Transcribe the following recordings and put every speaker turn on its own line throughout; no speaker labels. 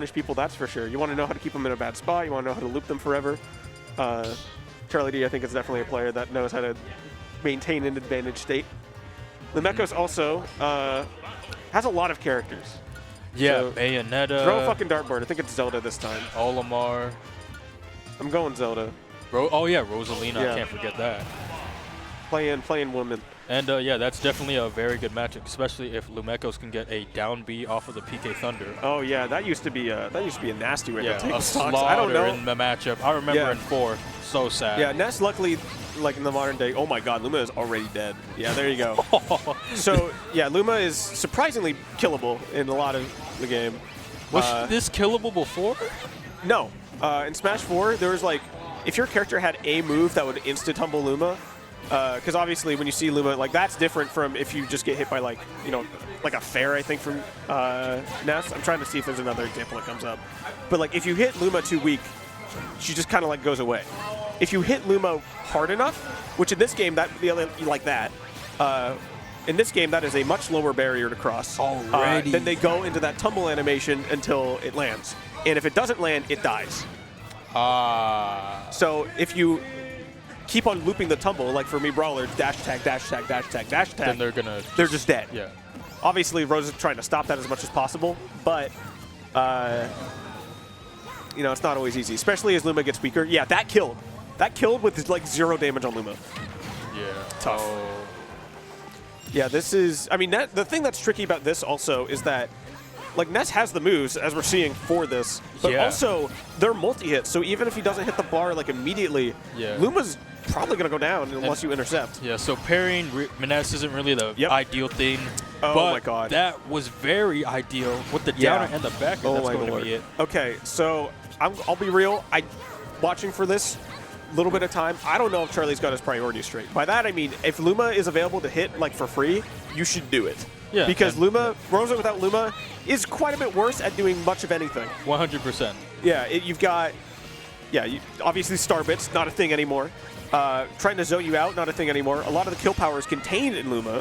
punish people, that's for sure. You want to know how to keep them in a bad spot. You want to know how to loop them forever. Charlie D, I think, is definitely a player that knows how to maintain an advantage state. Lumeckos also has a lot of characters.
Yeah,
so
Bayonetta.
Throw a fucking dartboard. I think it's Zelda this time.
Olimar.
I'm going Zelda.
Oh yeah, Rosalina.
Yeah.
I can't forget that.
Playing woman.
And yeah, that's definitely a very good matchup, especially if Lumeckos can get a down B off of the PK Thunder.
Oh yeah, that used to be a nasty way to take
a
stocks.
slaughter
I don't know.
in the matchup. I remember in 4. So sad.
Yeah, Ness luckily, like in the modern day, oh my god, Luma is already dead. Yeah, there you go. So yeah, Luma is surprisingly killable in a lot of the game.
Was this killable before?
No. In Smash 4, there was like, if your character had a move that would insta-tumble Luma, because obviously when you see Luma, like that's different from if you just get hit by like, you know, like a fair, I think, from Ness. I'm trying to see if there's another example that comes up. But like if you hit Luma too weak, she just kind of like goes away. If you hit Luma hard enough, which in this game, that like that, in this game, that is a much lower barrier to cross.
Already.
Then they go into that tumble animation until it lands. And if it doesn't land, it dies. So if you keep on looping the tumble, like for me, Brawler, dash attack, dash attack, dash attack, dash attack,
then
they're just dead.
Yeah.
Obviously, Rose is trying to stop that as much as possible, but you know, it's not always easy, especially as Luma gets weaker. Yeah, that killed. That killed with like 0 damage on Luma.
Yeah.
Tough. Yeah, this is, I mean, the thing that's tricky about this also is that, like, Ness has the moves, as we're seeing for this, but also they're multi-hits, so even if he doesn't hit the bar, like, immediately, Luma's probably going to go down unless you intercept.
Yeah, so parrying Ness isn't really the ideal thing.
Oh,
but
my God.
That was very ideal with the downer and the backer.
Oh,
that's
my
going
Lord.
to be it.
Okay, so I'll be real. Watching for this little bit of time, I don't know if Charlie's got his priorities straight. By that, I mean, if Luma is available to hit, like, for free, you should do it.
Yeah.
Because Rosa without Luma is quite a bit worse at doing much of anything.
100%.
Yeah, you've got, obviously Star Bits, not a thing anymore. Trying to zone you out, not a thing anymore. A lot of the kill power is contained in Luma.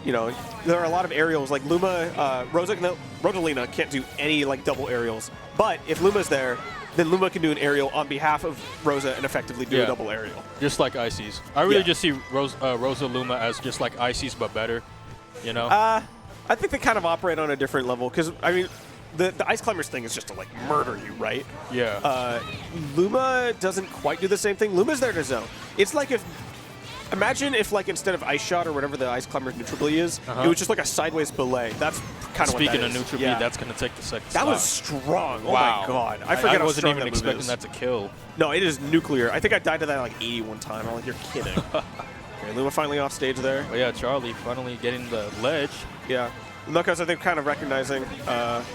You know, there are a lot of aerials, like Luma, Rosalina can't do any, like, double aerials. But if Luma's there, then Luma can do an aerial on behalf of Rosa and effectively do a double aerial.
Just like Ices. I really just see Rosa Luma as just like Ices, but better. You know?
I think they kind of operate on a different level because, I mean, the Ice Climbers thing is just to, like, murder you, right?
Yeah.
Luma doesn't quite do the same thing. Luma's there to zone. It's like if, imagine if, like, instead of Ice Shot or whatever the Ice Climber's neutral B is, it was just like a sideways belay. That's kind of what that is.
Speaking of neutral B, that's going to take the second
That
slot.
was strong. Oh,
wow.
my God. I forget
I
how
wasn't
strong
even
that move
expecting
is.
that to kill.
No, it is nuclear. I think I died to that at, like, 80 one time. I'm like, you're kidding. Okay, Luma finally off stage there.
But yeah, Charlie finally getting the ledge.
Yeah. Lumeckos, I think, kind of recognizing.
That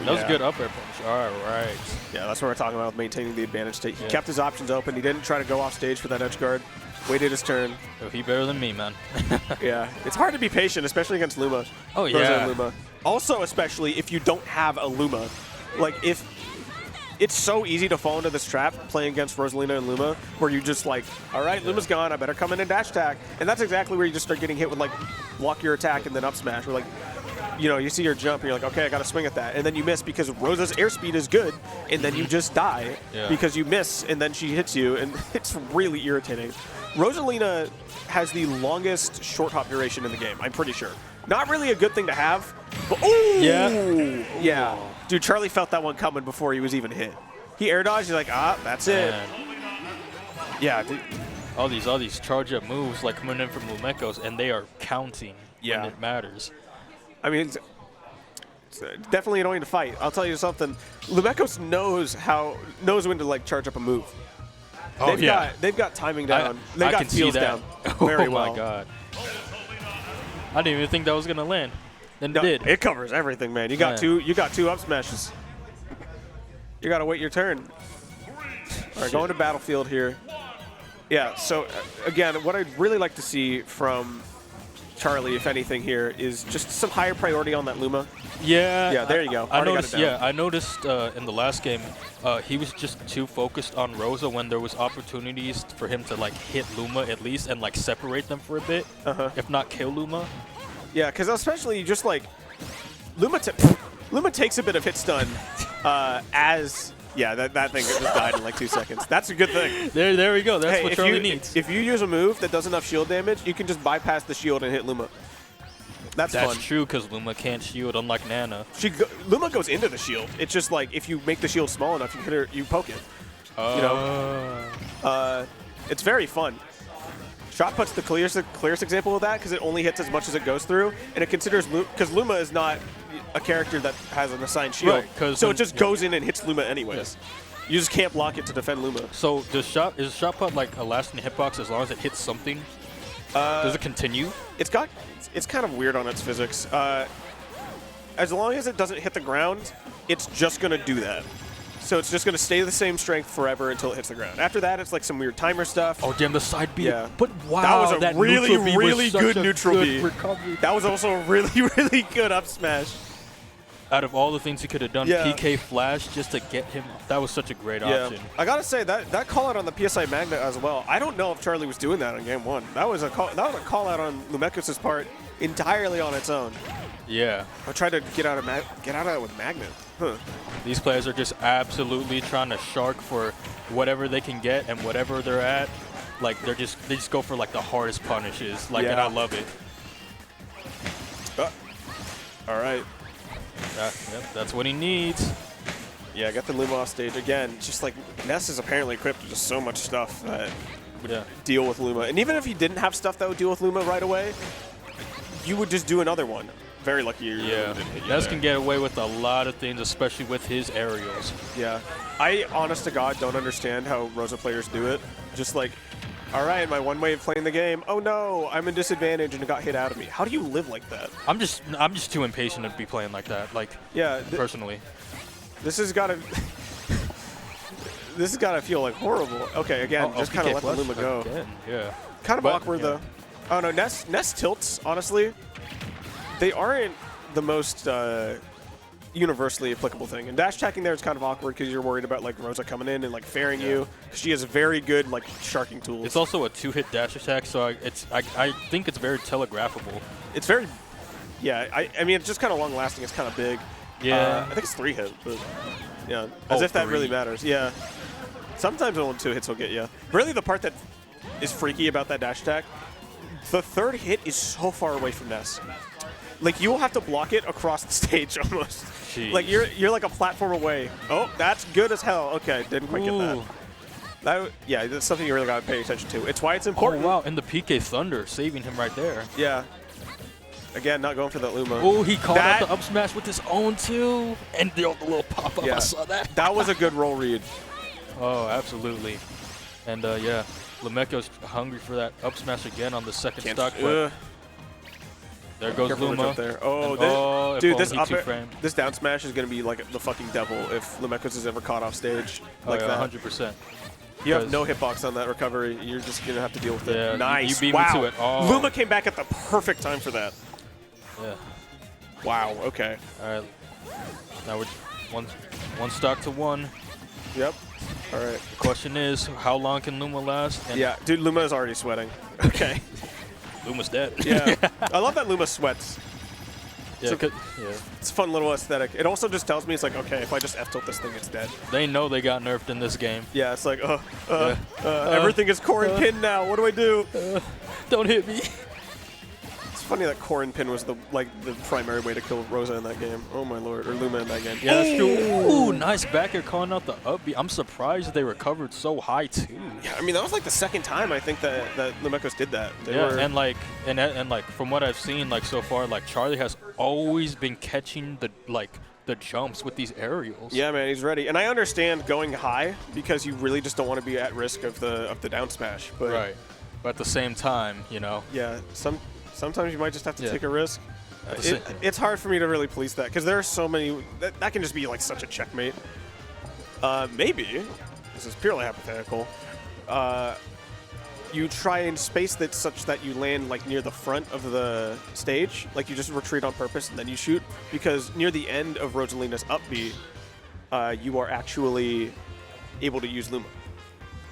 was a good up air punch. All right.
Yeah, that's what we're talking about with maintaining the advantage state. He kept his options open. He didn't try to go off stage for that edge guard. Waited his turn.
Oh, he better than me, man.
Yeah. It's hard to be patient, especially against Luma.
Oh,
Rosa
yeah.
and Luma. Also, especially if you don't have a Luma. Like, if it's so easy to fall into this trap playing against Rosalina and Luma, where you just like, all right, Luma's gone, I better come in and dash attack. And that's exactly where you just start getting hit with, like, block your attack and then up smash. Or, like, you know, you see your jump and you're like, okay, I got to swing at that. And then you miss because Rosa's airspeed is good, and then you just die because you miss, and then she hits you, and it's really irritating. Rosalina has the longest short hop duration in the game, I'm pretty sure. Not really a good thing to have, but yeah. Dude, Charlie felt that one coming before he was even hit. He air dodged, he's like, that's it. Yeah, dude.
All these charge up moves like coming in from Lumeckos, and they are counting when it matters.
I mean, it's definitely annoying to fight. I'll tell you something. Lumeckos knows when to, like, charge up a move.
Oh,
They've got timing down.
I
got
can see
feels
that.
down very well.
Oh, my God. I didn't even think that was going to land. Then it did.
It covers everything, man. You got two up smashes. You got to wait your turn. All right, going to Battlefield here. Yeah, so, again, what I'd really like to see from Charlie, if anything here, is just some higher priority on that Luma.
Yeah,
there you go.
I noticed. Yeah, I noticed in the last game, he was just too focused on Rosa when there was opportunities for him to, like, hit Luma at least and, like, separate them for a bit, if not kill Luma.
Yeah, because especially just like Luma Luma takes a bit of hit stun as... Yeah, that thing just died in like 2 seconds. That's a good thing.
There we go. That's
hey,
what Charlie needs.
If you use a move that does enough shield damage, you can just bypass the shield and hit Luma. That's fun.
That's true, because Luma can't shield, unlike Nana.
Luma goes into the shield. It's just like if you make the shield small enough, you hit her, you poke it. You know, it's very fun. Shot put's the clearest example of that because it only hits as much as it goes through, and it considers because Luma is not a character that has an assigned shield,
right,
so it just goes in and hits Luma anyways. Yeah. You just can't block it to defend Luma.
So is shot put like a lasting hitbox as long as it hits something? Does it continue?
It's kind of weird on its physics. As long as it doesn't hit the ground, it's just gonna do that. So it's just going to stay the same strength forever until it hits the ground. After that, it's like some weird timer stuff.
Oh, damn, the side B.
Yeah.
But wow,
that was a really good neutral B.
Recovery.
That was also a really good up smash.
Out of all the things he could have done, PK Flash just to get him, that was such a great option.
I got to say, that call out on the PSI Magnet as well, I don't know if Charlie was doing that on game 1. That was a call out on Lumeckos' part entirely on its own.
Yeah.
I tried to get out of it with Magnet. Huh.
These players are just absolutely trying to shark for whatever they can get and whatever they're at. Like they just go for like the hardest punishes. Like, and I love it.
All right.
That's what he needs.
Yeah, I got the Luma off stage again. Just like Ness is apparently equipped with just so much stuff that would deal with Luma. And even if he didn't have stuff that would deal with Luma right away, you would just do another one. Very lucky you didn't hit you
Ness
there.
can get away with a lot of things, especially with his aerials.
Yeah. I, honest to God, don't understand how Rosa players do it. Just like, all right, my one way of playing the game. Oh no, I'm in disadvantage and it got hit out of me. How do you live like that?
I'm just too impatient to be playing like that. Like, personally.
This has got to... This has got to feel like horrible. Okay, again, just kind of let the Luma go.
Again, yeah.
Kind of awkward, though. Oh, no, Ness tilts, honestly. They aren't the most universally applicable thing. And dash attacking there is kind of awkward because you're worried about like Rosa coming in and like fairing you. She has very good like sharking tools.
It's also a 2-hit dash attack, so I think it's very telegraphable.
It's very, I mean, it's just kind of long lasting. It's kind of big.
Yeah.
I think it's 3-hit, but yeah, as if that really matters. Yeah. Sometimes only 2 hits will get you. Really, the part that is freaky about that dash attack, the 3rd hit is so far away from Ness. Like, you will have to block it across the stage almost.
Jeez.
Like, you're like a platform away. Oh, that's good as hell. Okay, didn't quite get that. That's something you really got to pay attention to. It's why it's important.
Oh, wow, and the PK Thunder saving him right there.
Yeah. Again, not going for that Luma.
Oh, he called out the up smash with his own, too. And the little pop-up, I saw that.
That was a good roll read.
Oh, absolutely. And, Lumeckos hungry for that up smash again on the second stock. There goes Luma.
There. Oh, dude, this down smash is going to be like the fucking devil if Lumeckos is ever caught off stage like that.
100%.
You have no hitbox on that recovery. You're just going to have to deal with it.
Yeah,
nice.
You beat me to it. Oh.
Luma came back at the perfect time for that.
Yeah.
Wow, okay.
All right. Now we're one stock to 1.
Yep. All right.
The question is, how long can Luma last? And
yeah, dude, Luma is already sweating. Okay.
Luma's dead.
Yeah. I love that Luma sweats.
Yeah,
it's a fun little aesthetic. It also just tells me it's like, okay, if I just F-tilt this thing, it's dead.
They know they got nerfed in this game.
Yeah, it's like, everything is core and pin now. What do I do?
Don't hit me.
It's funny that core and pin was the primary way to kill Rosa in that game. Oh my lord, or Luma in that game.
Yeah, that's true. Ooh, nice back air calling out the up B. I'm surprised they recovered so high too.
Yeah, I mean that was like the 2nd time I think that Lumeckos did that.
And like from what I've seen like so far, like Charlie has always been catching the jumps with these aerials.
Yeah, man, he's ready. And I understand going high because you really just don't want to be at risk of the down smash. But
right. But at the same time, you know.
Yeah, sometimes you might just have to take a risk. It's hard for me to really police that because there are so many that can just be like such a checkmate. Maybe this is purely hypothetical. You try and space that such that you land like near the front of the stage, like you just retreat on purpose and then you shoot. Because near the end of Rosalina's up B, you are actually able to use Luma.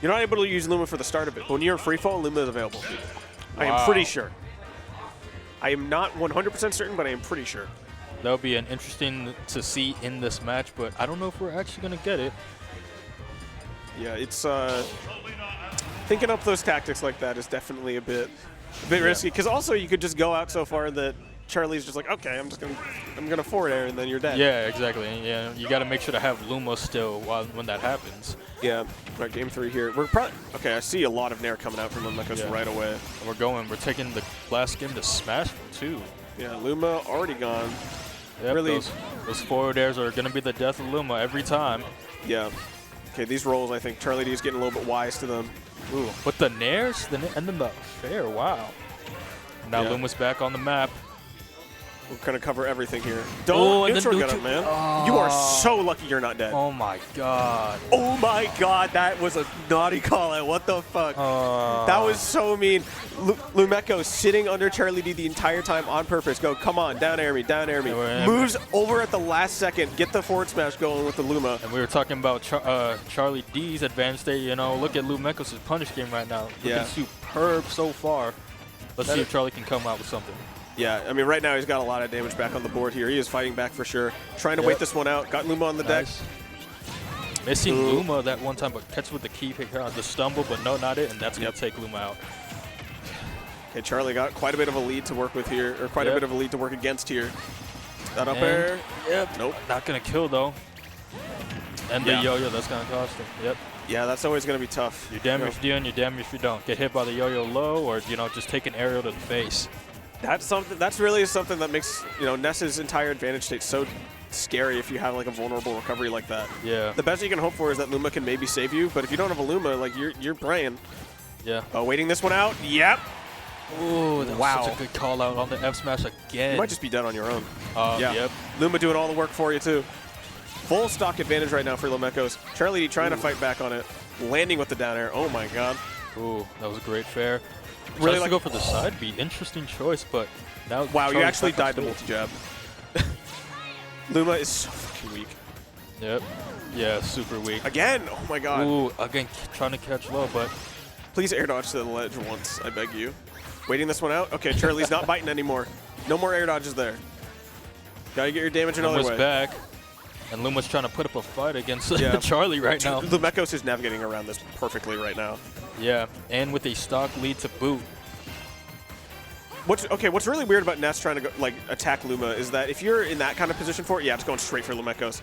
You're not able to use Luma for the start of it, but when you're in free fall, Luma is available. I am pretty sure. I am not 100% certain, but I am pretty sure.
That'll be an interesting to see in this match, but I don't know if we're actually gonna get it.
Yeah, it's thinking up those tactics like that is definitely a bit risky. Because also you could just go out so far that Charlie's just like, okay, I'm gonna forward air and then you're dead.
Yeah, exactly. Yeah, you got to make sure to have Luma still when that happens.
Yeah. All right, game 3 here. We're probably okay. I see a lot of nair coming out from Lumeckos right away.
And we're taking the last game to smash too.
Yeah, Luma already gone.
Yep,
Really,
those forward airs are gonna be the death of Luma every time.
Yeah. Okay, these rolls, I think Charlie D is getting a little bit wise to them.
Ooh, but the nairs, and then the fair. Wow. Now Luma's back on the map.
We're going to cover everything here. Don't neutral get up, man.
Oh.
You are so lucky you're not dead.
Oh, my God.
Oh, my God. That was a naughty call out. What the fuck? That was so mean. Lumeckos sitting under Charlie D the entire time on purpose. Go, come on, down air me, down air me. Moves over at the last second. Get the forward smash going with the Luma.
And we were talking about Charlie D's advanced state. You know, look at Lumeckos' punish game right now. Looking superb so far. Let's see if Charlie can come out with something.
Yeah, I mean, right now he's got a lot of damage back on the board here. He is fighting back for sure. Trying to wait this one out. Got Luma on the deck.
Missing Luma that one time, but catch with the key pick the stumble, but no, not it, and that's going to take Luma out.
Okay, Charlie got quite a bit of a lead to work with here, or quite a bit of a lead to work against here. That up air.
Yep.
Nope.
Not going to kill, though. And the yo-yo, that's going to cost him. Yep.
Yeah, that's always going to be tough.
You're damaged if you do, and you're damaged if you don't. Get hit by the yo-yo low, or, you know, just take an aerial to the face.
That's really something that makes, you know, Ness's entire advantage state so scary if you have like a vulnerable recovery like that.
Yeah.
The best you can hope for is that Luma can maybe save you, but if you don't have a Luma, like you're praying.
Yeah.
Oh, waiting this one out. Yep.
Ooh, that was such a good call out on the F smash again.
You might just be dead on your own.
Yep.
Luma doing all the work for you too. Full stock advantage right now for Lumeckos. Charlie D trying to fight back on it, landing with the down air. Oh my God.
Ooh, that was a great fair.
Really
like to go for the side B. Interesting choice, but now
wow, you actually died to multi-jab. Luma is so fucking weak.
Yep. Yeah, super weak.
Again. Oh my God.
Ooh, again trying to catch low, but
please air dodge to the ledge once, I beg you. Waiting this one out. Okay, Charlie's not biting anymore. No more air dodges there. Gotta get your damage another way.
Luma's back, and Luma's trying to put up a fight against Charlie right now.
Lumeckos is navigating around this perfectly right now.
Yeah, and with a stock lead to boot.
What's really weird about Ness trying to go, attack Luma is that if you're in that kind of position for it, it's going straight for Lumeckos.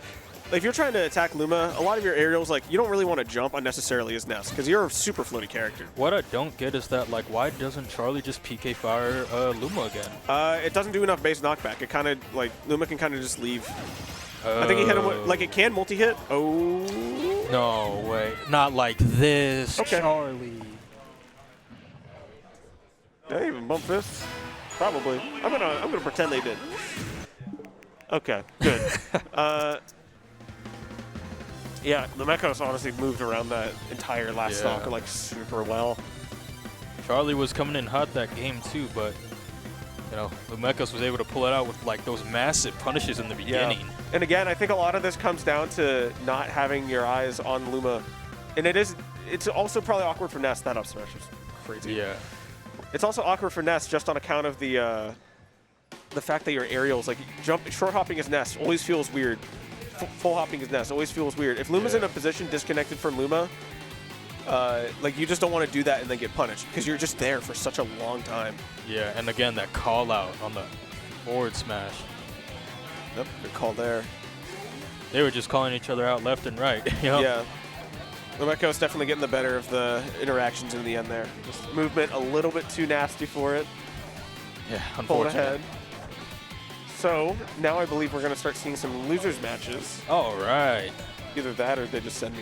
Like, if you're trying to attack Luma, a lot of your aerials, you don't really want to jump unnecessarily as Ness because you're a super floaty character.
What I don't get is that, why doesn't Charlie just PK fire Luma again?
It doesn't do enough base knockback. It kind of, Luma can kind of just leave. I think he hit him with, it can multi-hit. Oh.
No way. Not like this, Charlie.
Did they even bump fists? Probably. I'm gonna pretend they did. Okay, good. Yeah, Lumeckos honestly moved around that entire last stock super well.
Charlie was coming in hot that game too, but you know, Lumeckos was able to pull it out with those massive punishes in the beginning.
Yeah. And again, I think a lot of this comes down to not having your eyes on Luma. And it's also probably awkward for Ness. That up smash is crazy.
Yeah.
It's also awkward for Ness just on account of the fact that your aerials, short hopping as Ness always feels weird. Full hopping as Ness always feels weird. If Luma's in a position disconnected from Luma, you just don't want to do that and then get punished because you're just there for such a long time.
Yeah, and again, that call out on the forward smash.
Yep, good call there.
They were just calling each other out left and right.
Yeah. Lumeckos definitely getting the better of the interactions in the end there. Just movement a little bit too nasty for it.
Yeah,
Pulled
unfortunate.
ahead. So now I believe we're going to start seeing some losers matches.
All right.
Either that or they just send me